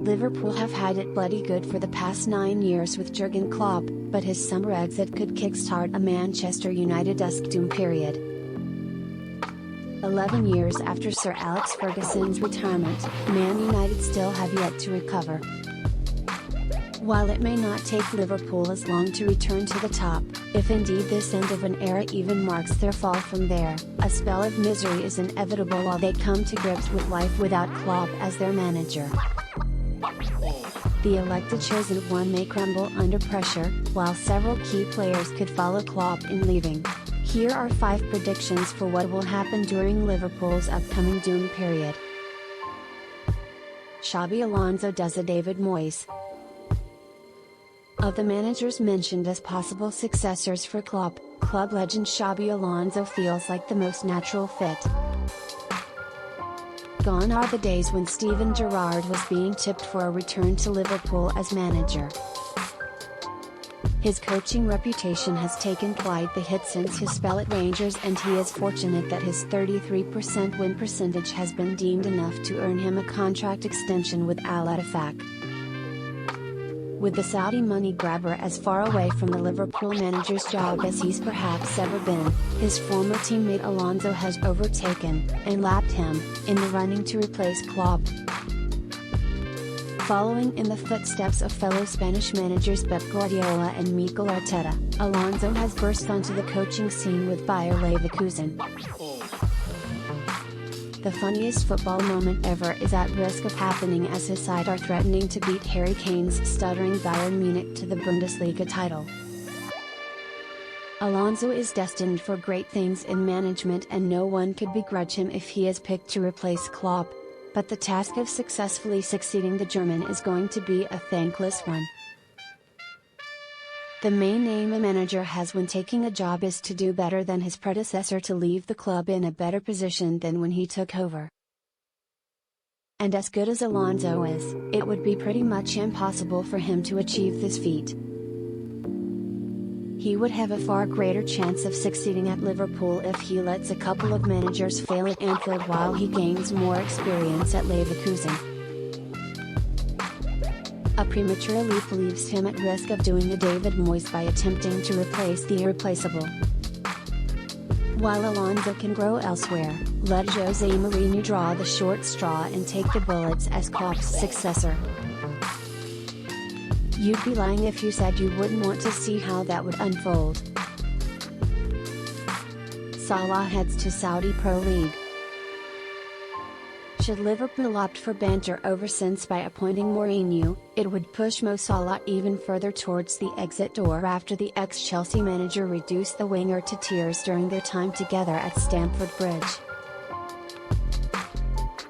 Liverpool have had it bloody good for the past 9 years with Jurgen Klopp, but his summer exit could kickstart a Manchester United-esque doom period. 11 years after Sir Alex Ferguson's retirement, Man United still have yet to recover. While it may not take Liverpool as long to return to the top, if indeed this end of an era even marks their fall from there, a spell of misery is inevitable while they come to grips with life without Klopp as their manager. The elected chosen one may crumble under pressure, while several key players could follow Klopp in leaving. Here are 5 predictions for what will happen during Liverpool's upcoming doom period. Xabi Alonso does a David Moyes. Of the managers mentioned as possible successors for Klopp, club legend Xabi Alonso feels like the most natural fit. Gone are the days when Steven Gerrard was being tipped for a return to Liverpool as manager. His coaching reputation has taken quite the hit since his spell at Rangers, and he is fortunate that his 33% win percentage has been deemed enough to earn him a contract extension with Al Ittefaq. With the Saudi money grabber as far away from the Liverpool manager's job as he's perhaps ever been, his former teammate Alonso has overtaken, and lapped him, in the running to replace Klopp. Following in the footsteps of fellow Spanish managers Pep Guardiola and Mikel Arteta, Alonso has burst onto the coaching scene with Bayer Leverkusen. The funniest football moment ever is at risk of happening as his side are threatening to beat Harry Kane's stuttering Bayern Munich to the Bundesliga title. Alonso is destined for great things in management, and no one could begrudge him if he is picked to replace Klopp. But the task of successfully succeeding the German is going to be a thankless one. The main aim a manager has when taking a job is to do better than his predecessor, to leave the club in a better position than when he took over. And as good as Alonso is, it would be pretty much impossible for him to achieve this feat. He would have a far greater chance of succeeding at Liverpool if he lets a couple of managers fail at Anfield while he gains more experience at Leverkusen. A premature leap leaves him at risk of doing a David Moyes by attempting to replace the irreplaceable. While Alonso can grow elsewhere, let Jose Mourinho draw the short straw and take the bullets as Klopp's successor. You'd be lying if you said you wouldn't want to see how that would unfold. Salah heads to Saudi Pro League. Should Liverpool opt for banter over sense by appointing Mourinho, it would push Mo Salah even further towards the exit door after the ex-Chelsea manager reduced the winger to tears during their time together at Stamford Bridge.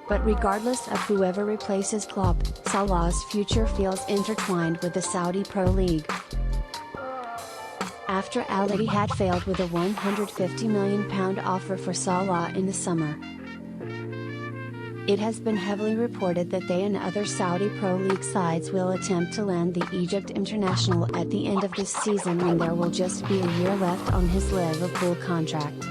But regardless of whoever replaces Klopp, Salah's future feels intertwined with the Saudi Pro League. After Al Ittihad failed with a £150 million offer for Salah in the summer, it has been heavily reported that they and other Saudi Pro League sides will attempt to land the Egypt international at the end of this season, when there will just be a year left on his Liverpool contract.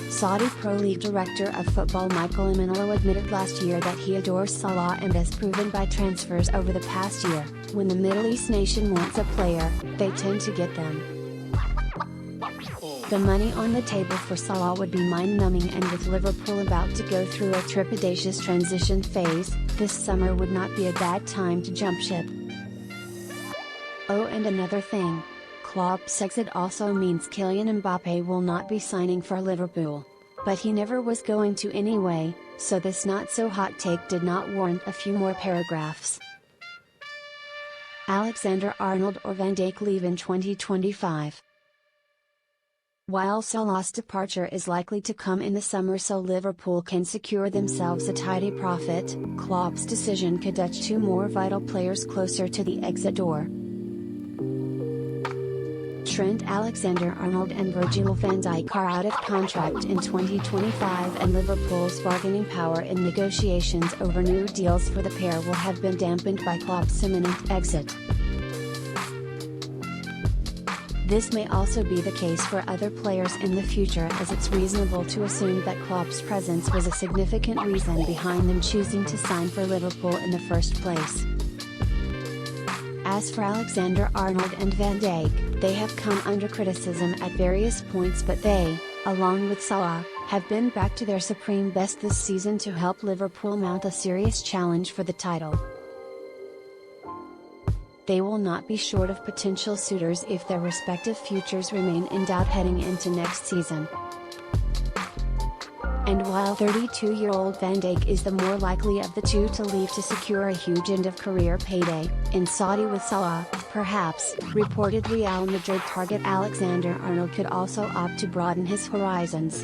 Saudi Pro League Director of Football Michael Emenalo admitted last year that he adores Salah, and as proven by transfers over the past year, when the Middle East nation wants a player, they tend to get them. The money on the table for Salah would be mind-numbing, and with Liverpool about to go through a trepidatious transition phase, this summer would not be a bad time to jump ship. Oh, and another thing. Klopp's exit also means Kylian Mbappe will not be signing for Liverpool. But he never was going to anyway, so this not-so-hot take did not warrant a few more paragraphs. Alexander Arnold or Van Dijk leave in 2025. While Salah's departure is likely to come in the summer so Liverpool can secure themselves a tidy profit, Klopp's decision could edge 2 more vital players closer to the exit door. Trent Alexander-Arnold and Virgil van Dijk are out of contract in 2025, and Liverpool's bargaining power in negotiations over new deals for the pair will have been dampened by Klopp's imminent exit. This may also be the case for other players in the future, as it's reasonable to assume that Klopp's presence was a significant reason behind them choosing to sign for Liverpool in the first place. As for Alexander Arnold and Van Dijk, they have come under criticism at various points, but they, along with Salah, have been back to their supreme best this season to help Liverpool mount a serious challenge for the title. They will not be short of potential suitors if their respective futures remain in doubt heading into next season. And while 32-year-old Van Dijk is the more likely of the two to leave to secure a huge end-of-career payday in Saudi with Salah, perhaps, reported Real Madrid target Alexander Arnold could also opt to broaden his horizons.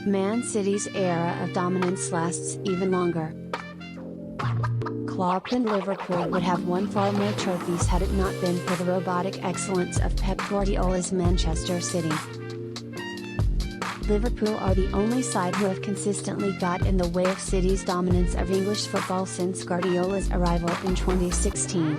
Man City's era of dominance lasts even longer. Klopp and Liverpool would have won far more trophies had it not been for the robotic excellence of Pep Guardiola's Manchester City. Liverpool are the only side who have consistently got in the way of City's dominance of English football since Guardiola's arrival in 2016.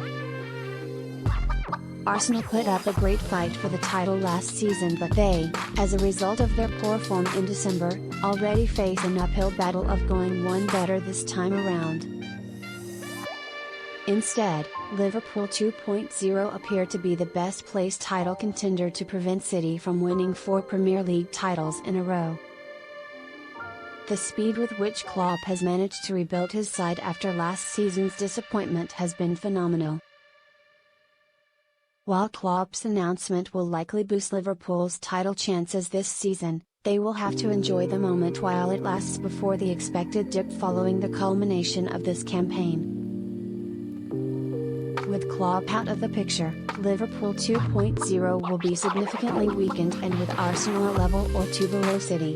Arsenal put up a great fight for the title last season, but they, as a result of their poor form in December, already face an uphill battle of going one better this time around. Instead, Liverpool 2.0 appear to be the best placed title contender to prevent City from winning 4 Premier League titles in a row. The speed with which Klopp has managed to rebuild his side after last season's disappointment has been phenomenal. While Klopp's announcement will likely boost Liverpool's title chances this season, they will have to enjoy the moment while it lasts before the expected dip following the culmination of this campaign. With Klopp out of the picture, Liverpool 2.0 will be significantly weakened, and with Arsenal a level or two below City.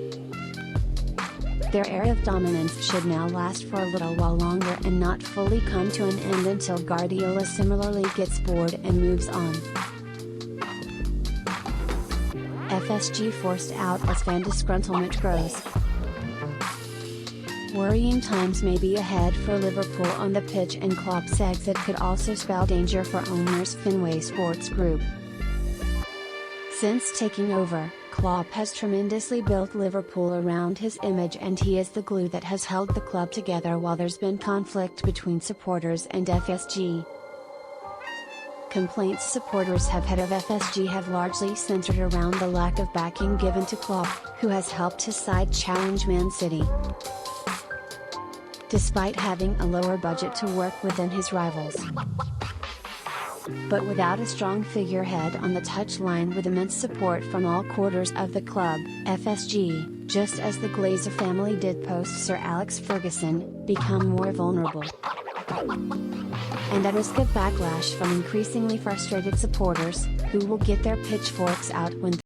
Their era of dominance should now last for a little while longer and not fully come to an end until Guardiola similarly gets bored and moves on. FSG forced out as fan disgruntlement grows. Worrying times may be ahead for Liverpool on the pitch, and Klopp's exit could also spell danger for owners Fenway Sports Group. Since taking over, Klopp has tremendously built Liverpool around his image, and he is the glue that has held the club together while there's been conflict between supporters and FSG. Complaints supporters have had of FSG have largely centered around the lack of backing given to Klopp, who has helped his side challenge Man City. Despite having a lower budget to work within his rivals. But without a strong figurehead on the touchline with immense support from all quarters of the club, FSG, just as the Glazer family did post Sir Alex Ferguson, become more vulnerable. And at risk of backlash from increasingly frustrated supporters, who will get their pitchforks out when